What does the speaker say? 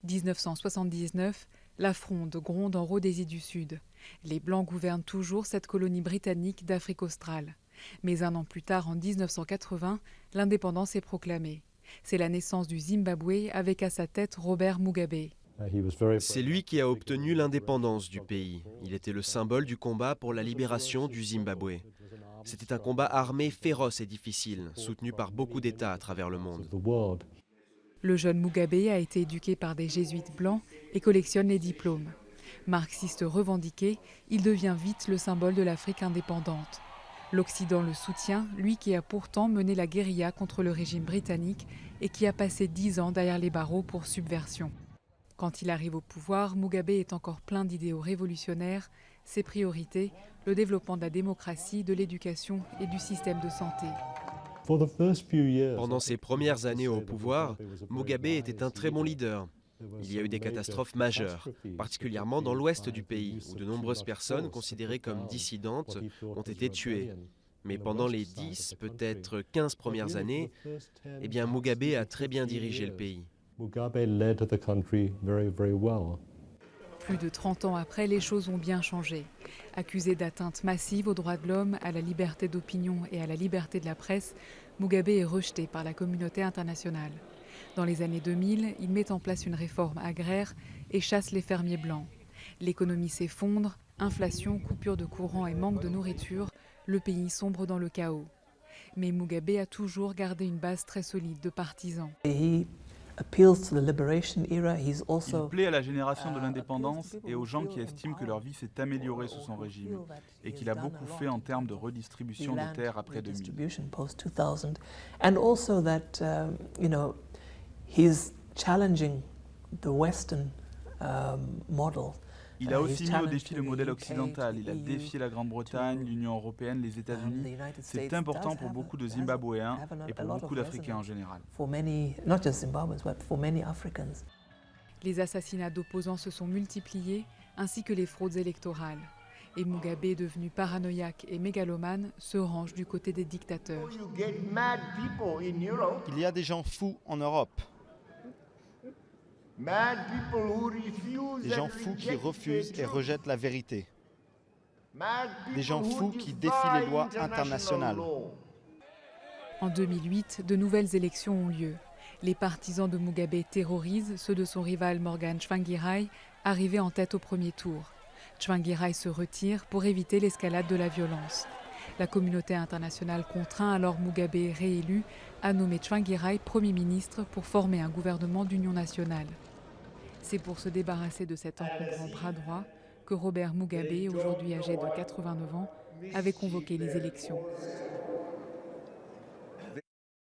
1979, la fronde gronde en Rhodésie du Sud. Les Blancs gouvernent toujours cette colonie britannique d'Afrique australe. Mais un an plus tard, en 1980, l'indépendance est proclamée. C'est la naissance du Zimbabwe avec à sa tête Robert Mugabe. C'est lui qui a obtenu l'indépendance du pays. Il était le symbole du combat pour la libération du Zimbabwe. C'était un combat armé féroce et difficile, soutenu par beaucoup d'États à travers le monde. Le jeune Mugabe a été éduqué par des jésuites blancs et collectionne les diplômes. Marxiste revendiqué, il devient vite le symbole de l'Afrique indépendante. L'Occident le soutient, lui qui a pourtant mené la guérilla contre le régime britannique et qui a passé 10 ans derrière les barreaux pour subversion. Quand il arrive au pouvoir, Mugabe est encore plein d'idéaux révolutionnaires. Ses priorités, le développement de la démocratie, de l'éducation et du système de santé. Pendant ses premières années au pouvoir, Mugabe était un très bon leader. Il y a eu des catastrophes majeures, particulièrement dans l'ouest du pays, où de nombreuses personnes considérées comme dissidentes ont été tuées. Mais pendant les 10, peut-être 15 premières années, Mugabe a très bien dirigé le pays. Plus de 30 ans après, les choses ont bien changé. Accusé d'atteintes massives aux droits de l'homme, à la liberté d'opinion et à la liberté de la presse, Mugabe est rejeté par la communauté internationale. Dans les années 2000, il met en place une réforme agraire et chasse les fermiers blancs. L'économie s'effondre, inflation, coupure de courant et manque de nourriture, le pays sombre dans le chaos. Mais Mugabe a toujours gardé une base très solide de partisans. Il plaît à la génération de l'indépendance et aux gens qui estiment que leur vie s'est améliorée sous son régime et qu'il a beaucoup fait en termes de redistribution des terres après 2000. Il a aussi mis au défi le modèle occidental. Il a défié la Grande-Bretagne, l'Union européenne, les États-Unis. C'est important pour beaucoup de Zimbabwéens et pour beaucoup d'Africains en général. Les assassinats d'opposants se sont multipliés, ainsi que les fraudes électorales. Et Mugabe, devenu paranoïaque et mégalomane, se range du côté des dictateurs. Il y a des gens fous en Europe. Des gens fous qui refusent et rejettent la vérité. Des gens fous qui défient les lois internationales. En 2008, de nouvelles élections ont lieu. Les partisans de Mugabe terrorisent ceux de son rival Morgan Tsvangirai, arrivé en tête au premier tour. Tsvangirai se retire pour éviter l'escalade de la violence. La communauté internationale contraint alors Mugabe, réélu, à nommer Tsvangirai Premier ministre pour former un gouvernement d'union nationale. C'est pour se débarrasser de cet encombrant bras droit que Robert Mugabe, aujourd'hui âgé de 89 ans, avait convoqué les élections.